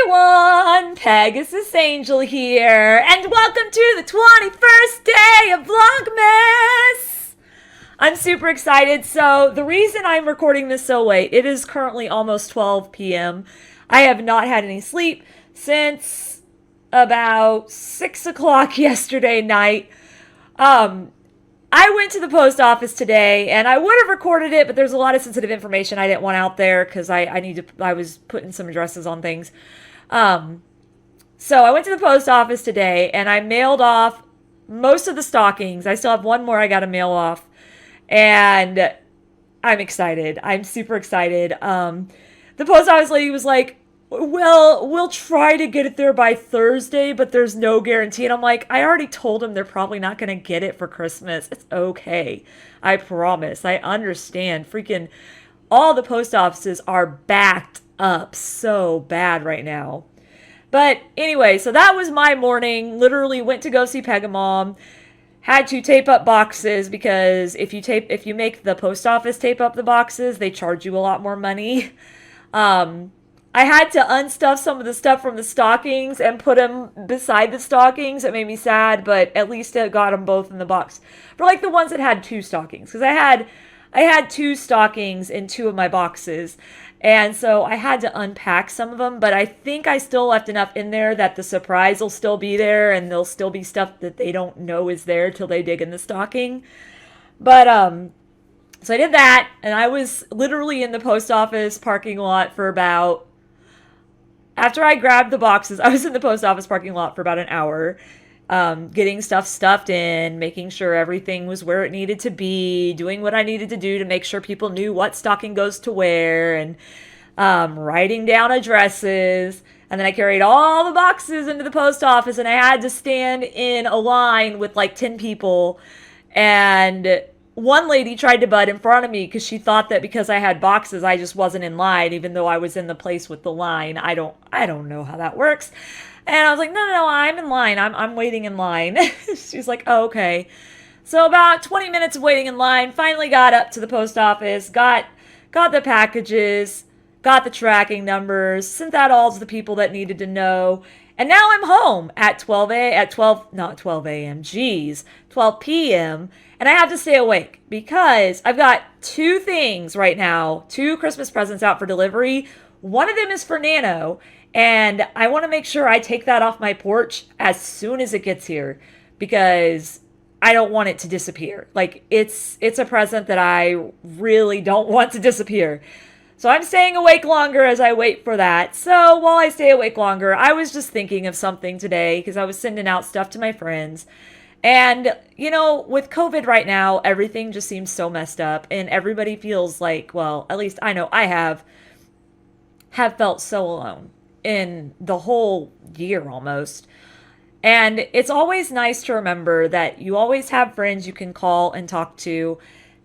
everyone, Pegasusangel here, and welcome to the 21st day of Vlogmas! I'm super excited. So the reason I'm recording this so late, it is currently almost 12 p.m. I have not had any sleep since about 6 o'clock yesterday night. I went to the post office today, and I would have recorded it, but there's a lot of sensitive information I didn't want out there because I was putting some addresses on things. So I went to the post office today, and I mailed off most of the stockings. I still have one more I got to mail off, and I'm excited. I'm super excited. The post office lady was like, well, we'll try to get it there by Thursday, but there's no guarantee. And I'm like, I already told them they're probably not going to get it for Christmas. It's okay. I promise. I understand. Freaking all the post offices are backed up so bad right now. But anyway, so that was my morning. Literally went to go see Pegamom. Had to tape up boxes because if you make the post office tape up the boxes, they charge you a lot more money. I had to unstuff some of the stuff from the stockings and put them beside the stockings. It made me sad, but at least I got them both in the box. For like the ones that had two stockings, because I had two stockings in two of my boxes, and so I had to unpack some of them. But I think I still left enough in there that the surprise will still be there, and there'll still be stuff that they don't know is there till they dig in the stocking. But so I did that, and I was literally in the post office parking lot for about. After I grabbed the boxes, I was in the post office parking lot for about an hour, getting stuff stuffed in, making sure everything was where it needed to be, doing what I needed to do to make sure people knew what stocking goes to where, and writing down addresses. And then I carried all the boxes into the post office, and I had to stand in a line with like 10 people. And one lady tried to butt in front of me because she thought that because I had boxes, I just wasn't in line, even though I was in the place with the line. I don't know how that works. And I was like, no, I'm in line. I'm waiting in line. She's like, oh, okay. So about 20 minutes of waiting in line, finally got up to the post office, got the packages, got the tracking numbers, sent that all to the people that needed to know. And now I'm home at 12 a.m. Geez, 12 p.m. And I have to stay awake because I've got two things right now, two Christmas presents out for delivery. One of them is for Nano, and I want to make sure I take that off my porch as soon as it gets here because I don't want it to disappear. Like it's a present that I really don't want to disappear. So I'm staying awake longer as I wait for that. So while I stay awake longer, I was just thinking of something today because I was sending out stuff to my friends. And, you know, with COVID right now, everything just seems so messed up. And everybody feels like, well, at least I know I have felt so alone in the whole year almost. And it's always nice to remember that you always have friends you can call and talk to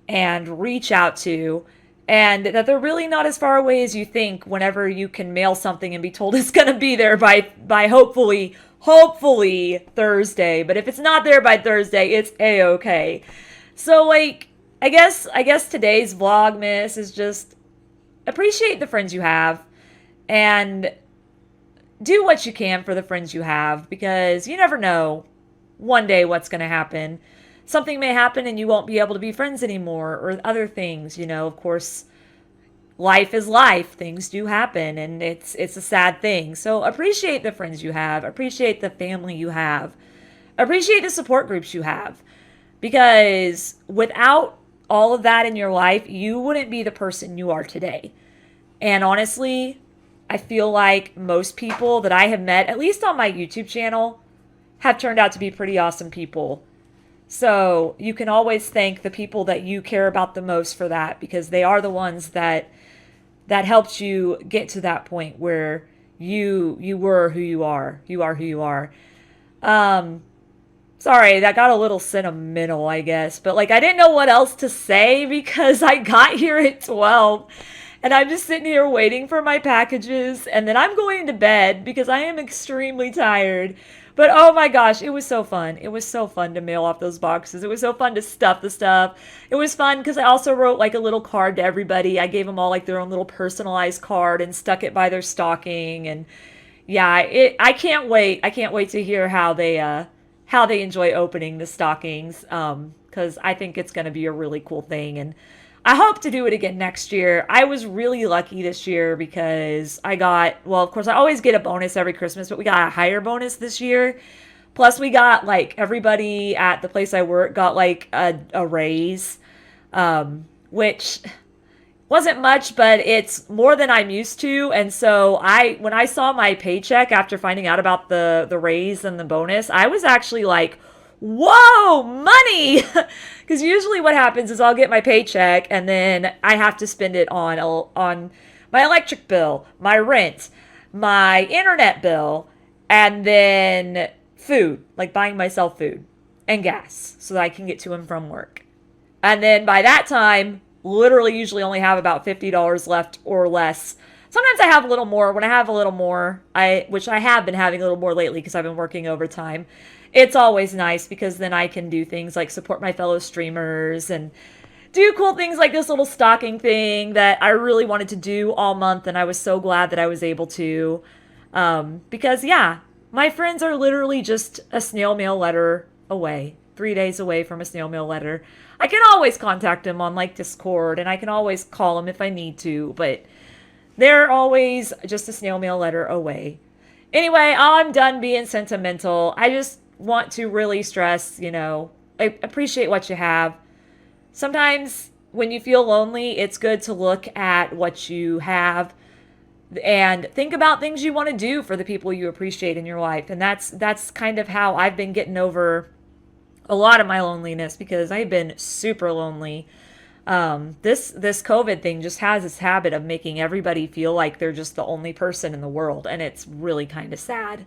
and reach out to. And that they're really not as far away as you think whenever you can mail something and be told it's going to be there by hopefully Thursday. But if it's not there by Thursday, it's a-okay. So like, I guess today's Vlogmas is just appreciate the friends you have and do what you can for the friends you have because you never know one day what's going to happen. Something may happen and you won't be able to be friends anymore or other things, you know, of course, life is life. Things do happen and it's a sad thing. So appreciate the friends you have. Appreciate the family you have. Appreciate the support groups you have. Because without all of that in your life, you wouldn't be the person you are today. And honestly, I feel like most people that I have met, at least on my YouTube channel, have turned out to be pretty awesome people. So you can always thank the people that you care about the most for that because they are the ones that helped you get to that point where you were who you are. You are who you are. Sorry, that got a little sentimental, I guess. But like I didn't know what else to say because I got here at 12 and I'm just sitting here waiting for my packages and then I'm going to bed because I am extremely tired. But oh my gosh, it was so fun. It was so fun to mail off those boxes. It was so fun to stuff the stuff. It was fun because I also wrote like a little card to everybody. I gave them all like their own little personalized card and stuck it by their stocking. And Yeah, I can't wait. I can't wait to hear how they enjoy opening the stockings. Because I think it's going to be a really cool thing, and I hope to do it again next year. I was really lucky this year because I got, well, of course I always get a bonus every Christmas, but we got a higher bonus this year. Plus we got like everybody at the place I work got like a raise, which wasn't much, but it's more than I'm used to. And so when I saw my paycheck after finding out about the raise and the bonus, I was actually like, whoa, money. Because usually what happens is I'll get my paycheck and then I have to spend it on my electric bill, my rent, my internet bill, and then food, like buying myself food and gas so that I can get to and from work. And then by that time, literally usually only have about $50 left or less. Sometimes I have a little more. When I have a little more, which I have been having a little more lately because I've been working overtime, it's always nice because then I can do things like support my fellow streamers and do cool things like this little stocking thing that I really wanted to do all month, and I was so glad that I was able to. Because, yeah, my friends are literally just a snail mail letter away, 3 days away from a snail mail letter. I can always contact them on like Discord, and I can always call them if I need to, but they're always just a snail mail letter away. Anyway, I'm done being sentimental. I just want to really stress, I appreciate what you have. Sometimes when you feel lonely, it's good to look at what you have and think about things you want to do for the people you appreciate in your life. And that's kind of how I've been getting over a lot of my loneliness, because I've been super lonely. This COVID thing just has this habit of making everybody feel like they're just the only person in the world, and it's really kind of sad.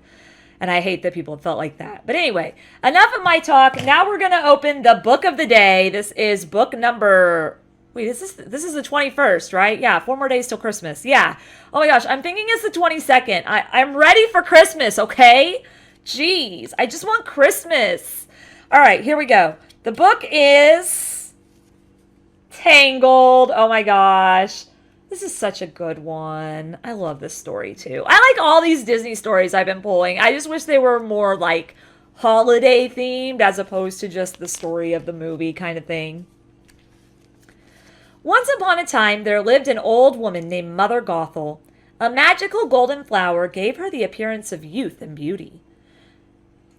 And I hate that people have felt like that. But anyway, enough of my talk. Now we're gonna open the book of the day. This is book number. Wait, this is the 21st, right? Yeah, 4 more days till Christmas. Yeah. Oh my gosh, I'm thinking it's the 22nd. I'm ready for Christmas, okay? Jeez, I just want Christmas. All right, here we go. The book is Tangled. Oh my gosh. This is such a good one. I love this story too. I like all these Disney stories I've been pulling. I just wish they were more like holiday themed as opposed to just the story of the movie kind of thing. Once upon a time, there lived an old woman named Mother Gothel. A magical golden flower gave her the appearance of youth and beauty.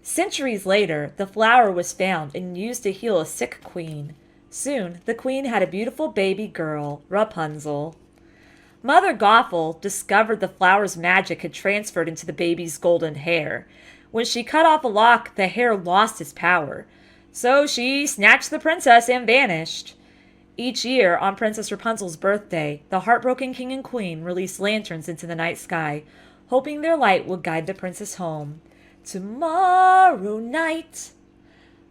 Centuries later, the flower was found and used to heal a sick queen. Soon, the queen had a beautiful baby girl, Rapunzel. Mother Gothel discovered the flower's magic had transferred into the baby's golden hair. When she cut off a lock, the hair lost its power. So she snatched the princess and vanished. Each year, on Princess Rapunzel's birthday, the heartbroken king and queen released lanterns into the night sky, hoping their light would guide the princess home. Tomorrow night,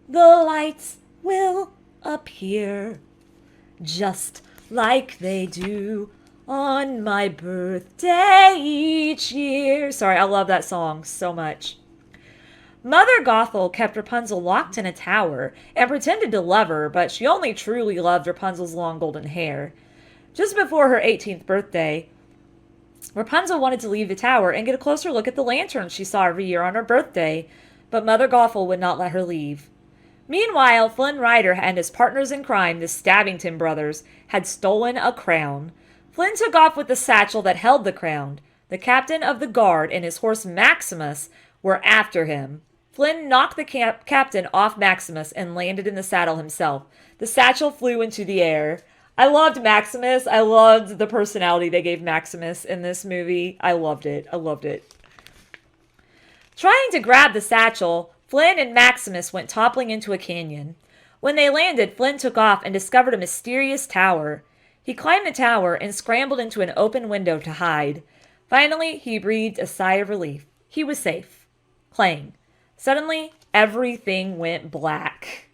the lights will appear, just like they do on my birthday each year. Sorry, I love that song so much. Mother Gothel kept Rapunzel locked in a tower and pretended to love her, but she only truly loved Rapunzel's long golden hair. Just before her 18th birthday, Rapunzel wanted to leave the tower and get a closer look at the lanterns she saw every year on her birthday, but Mother Gothel would not let her leave. Meanwhile, Flynn Rider and his partners in crime, the Stabbington brothers, had stolen a crown. Flynn took off with the satchel that held the crown. The captain of the guard and his horse Maximus were after him. Flynn knocked the captain off Maximus and landed in the saddle himself. The satchel flew into the air. I loved Maximus. I loved the personality they gave Maximus in this movie. I loved it. I loved it. Trying to grab the satchel, Flynn and Maximus went toppling into a canyon. When they landed, Flynn took off and discovered a mysterious tower. He climbed the tower and scrambled into an open window to hide. Finally, he breathed a sigh of relief. He was safe. Clang. Suddenly, everything went black.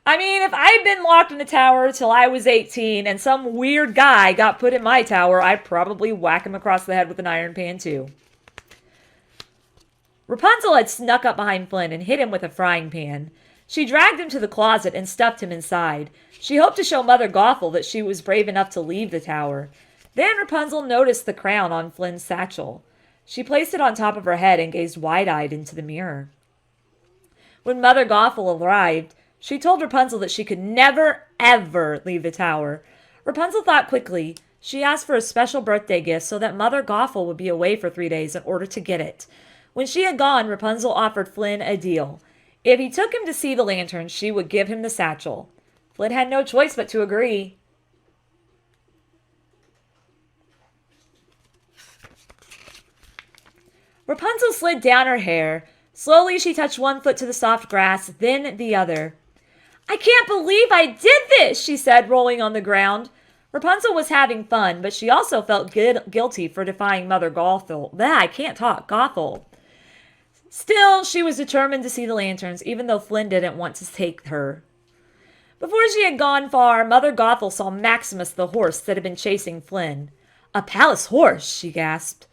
I mean, if I'd been locked in a tower till I was 18 and some weird guy got put in my tower, I'd probably whack him across the head with an iron pan too. Rapunzel had snuck up behind Flynn and hit him with a frying pan. She dragged him to the closet and stuffed him inside. She hoped to show Mother Gothel that she was brave enough to leave the tower. Then Rapunzel noticed the crown on Flynn's satchel. She placed it on top of her head and gazed wide-eyed into the mirror. When Mother Gothel arrived, she told Rapunzel that she could never, ever leave the tower. Rapunzel thought quickly. She asked for a special birthday gift so that Mother Gothel would be away for 3 days in order to get it. When she had gone, Rapunzel offered Flynn a deal. If he took him to see the lanterns, she would give him the satchel. Flynn had no choice but to agree. Rapunzel slid down her hair. Slowly she touched one foot to the soft grass, then the other. I can't believe I did this, she said, rolling on the ground. Rapunzel was having fun, but she also felt guilty for defying Mother Gothel. I can't talk, Gothel. Still, she was determined to see the lanterns, even though Flynn didn't want to take her. Before she had gone far, Mother Gothel saw Maximus the horse that had been chasing Flynn. A palace horse, she gasped.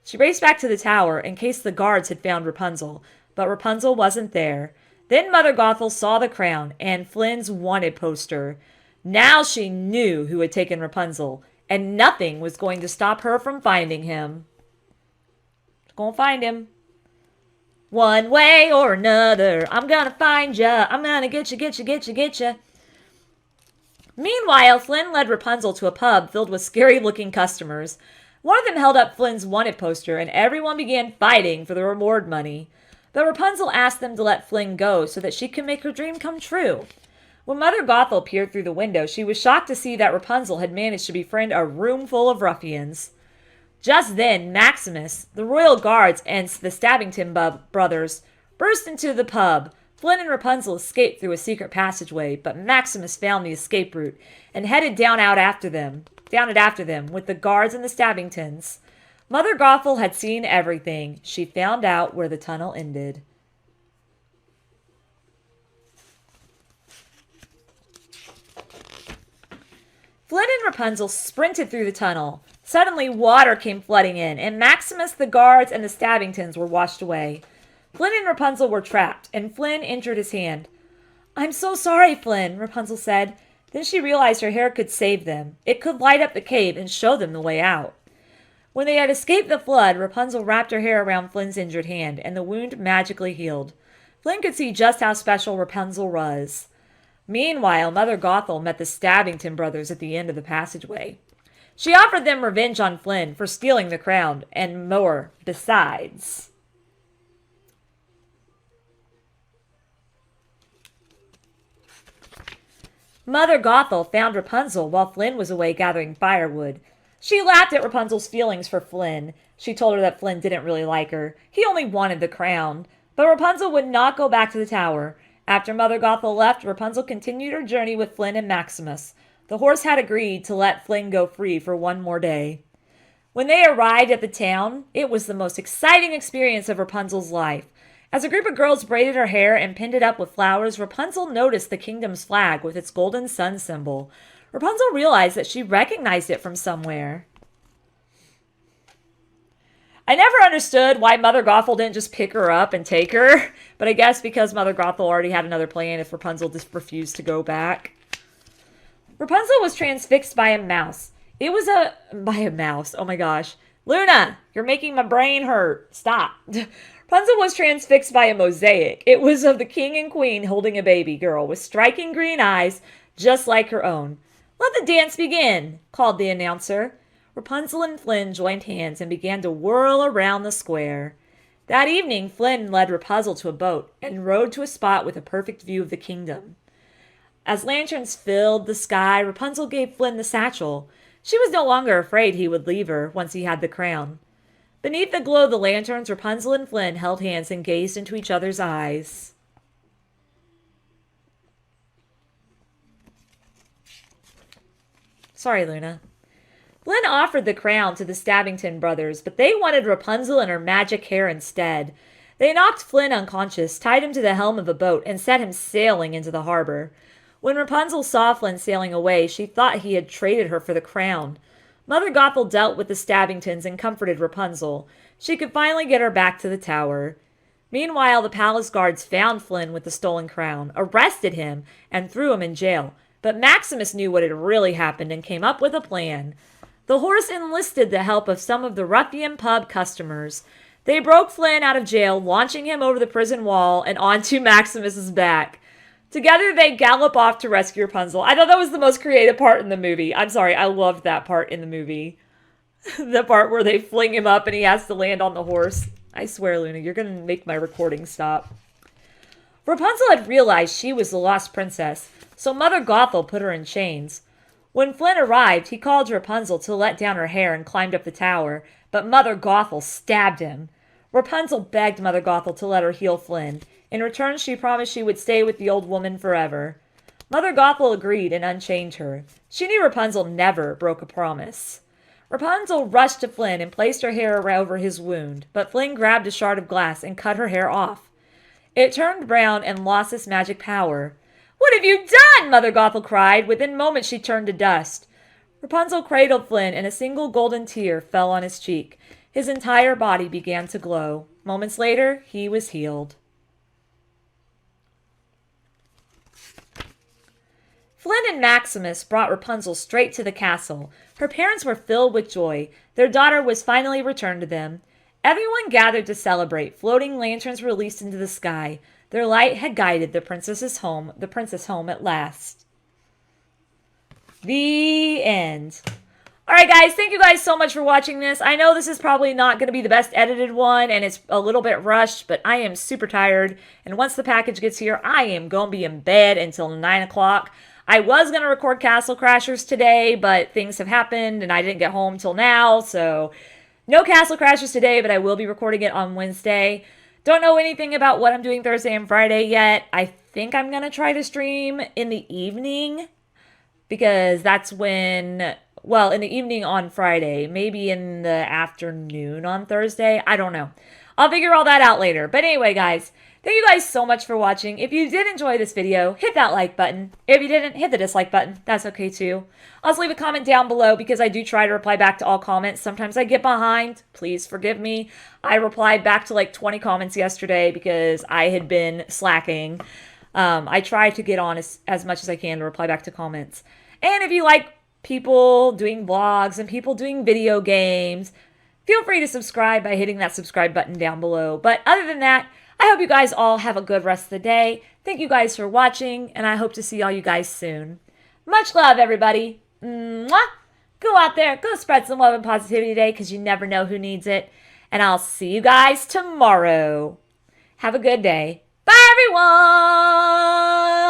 She raced back to the tower in case the guards had found Rapunzel, but Rapunzel wasn't there. Then Mother Gothel saw the crown and Flynn's wanted poster. Now she knew who had taken Rapunzel, and nothing was going to stop her from finding him. Gonna find him. One way or another, I'm gonna find ya. I'm gonna get ya. Meanwhile, Flynn led Rapunzel to a pub filled with scary-looking customers. One of them held up Flynn's wanted poster, and everyone began fighting for the reward money. But Rapunzel asked them to let Flynn go so that she could make her dream come true. When Mother Gothel peered through the window, she was shocked to see that Rapunzel had managed to befriend a room full of ruffians. Just then, Maximus, the royal guards, and the Stabbington brothers burst into the pub. Flynn and Rapunzel escaped through a secret passageway, but Maximus found the escape route and headed down it after them, with the guards and the Stabbingtons. Mother Gothel had seen everything. She found out where the tunnel ended. Flynn and Rapunzel sprinted through the tunnel. Suddenly, water came flooding in, and Maximus, the guards, and the Stabbingtons were washed away. Flynn and Rapunzel were trapped, and Flynn injured his hand. I'm so sorry, Flynn, Rapunzel said. Then she realized her hair could save them. It could light up the cave and show them the way out. When they had escaped the flood, Rapunzel wrapped her hair around Flynn's injured hand, and the wound magically healed. Flynn could see just how special Rapunzel was. Meanwhile, Mother Gothel met the Stabbington brothers at the end of the passageway. She offered them revenge on Flynn for stealing the crown, and more besides. Mother Gothel found Rapunzel while Flynn was away gathering firewood. She laughed at Rapunzel's feelings for Flynn. She told her that Flynn didn't really like her. He only wanted the crown. But Rapunzel would not go back to the tower. After Mother Gothel left, Rapunzel continued her journey with Flynn and Maximus. The horse had agreed to let Flynn go free for one more day. When they arrived at the town, it was the most exciting experience of Rapunzel's life. As a group of girls braided her hair and pinned it up with flowers, Rapunzel noticed the kingdom's flag with its golden sun symbol. Rapunzel realized that she recognized it from somewhere. I never understood why Mother Gothel didn't just pick her up and take her, but I guess because Mother Gothel already had another plan if Rapunzel just refused to go back. Rapunzel was transfixed by a mouse. By a mouse, oh my gosh. Luna, you're making my brain hurt. Stop. Rapunzel was transfixed by a mosaic. It was of the king and queen holding a baby girl with striking green eyes, just like her own. Let the dance begin, called the announcer. Rapunzel and Flynn joined hands and began to whirl around the square. That evening, Flynn led Rapunzel to a boat and rowed to a spot with a perfect view of the kingdom. As lanterns filled the sky, Rapunzel gave Flynn the satchel. She was no longer afraid he would leave her once he had the crown. Beneath the glow of the lanterns, Rapunzel and Flynn held hands and gazed into each other's eyes. Sorry, Luna. Flynn offered the crown to the Stabbington brothers, but they wanted Rapunzel and her magic hair instead. They knocked Flynn unconscious, tied him to the helm of a boat, and set him sailing into the harbor. When Rapunzel saw Flynn sailing away, she thought he had traded her for the crown. Mother Gothel dealt with the Stabbingtons and comforted Rapunzel. She could finally get her back to the tower. Meanwhile, the palace guards found Flynn with the stolen crown, arrested him, and threw him in jail. But Maximus knew what had really happened and came up with a plan. The horse enlisted the help of some of the ruffian pub customers. They broke Flynn out of jail, launching him over the prison wall and onto Maximus's back. Together, they gallop off to rescue Rapunzel. I thought that was the most creative part in the movie. I'm sorry, I loved that part in the movie. The part where they fling him up and he has to land on the horse. I swear, Luna, you're going to make my recording stop. Rapunzel had realized she was the lost princess, so Mother Gothel put her in chains. When Flynn arrived, he called Rapunzel to let down her hair and climbed up the tower, but Mother Gothel stabbed him. Rapunzel begged Mother Gothel to let her heal Flynn. In return, she promised she would stay with the old woman forever. Mother Gothel agreed and unchained her. She knew Rapunzel never broke a promise. Rapunzel rushed to Flynn and placed her hair over his wound, but Flynn grabbed a shard of glass and cut her hair off. It turned brown and lost its magic power. "What have you done?" Mother Gothel cried. Within moments she turned to dust. Rapunzel cradled Flynn and a single golden tear fell on his cheek. His entire body began to glow. Moments later, he was healed. Flynn and Maximus brought Rapunzel straight to the castle. Her parents were filled with joy. Their daughter was finally returned to them. Everyone gathered to celebrate. Floating lanterns released into the sky. Their light had guided the princess home at last. The end. Alright guys, thank you guys so much for watching this. I know this is probably not going to be the best edited one, and it's a little bit rushed, but I am super tired. And once the package gets here, I am going to be in bed until 9 o'clock. I was going to record Castle Crashers today, but things have happened, and I didn't get home till now, so no Castle Crashers today, but I will be recording it on Wednesday. Don't know anything about what I'm doing Thursday and Friday yet. I think I'm going to try to stream in the evening, because that's when, well, in the evening on Friday, maybe in the afternoon on Thursday. I don't know. I'll figure all that out later. But anyway, guys, thank you guys so much for watching. If you did enjoy this video, hit that like button. If you didn't, hit the dislike button. That's okay too. Also, leave a comment down below because I do try to reply back to all comments. Sometimes I get behind. Please forgive me. I replied back to like 20 comments yesterday because I had been slacking. I try to get on as much as I can to reply back to comments. And if you like people doing vlogs and people doing video games, feel free to subscribe by hitting that subscribe button down below. But other than that, I hope you guys all have a good rest of the day. Thank you guys for watching, and I hope to see all you guys soon. Much love, everybody. Mwah! Go out there, go spread some love and positivity today because you never know who needs it. And I'll see you guys tomorrow. Have a good day. Bye, everyone!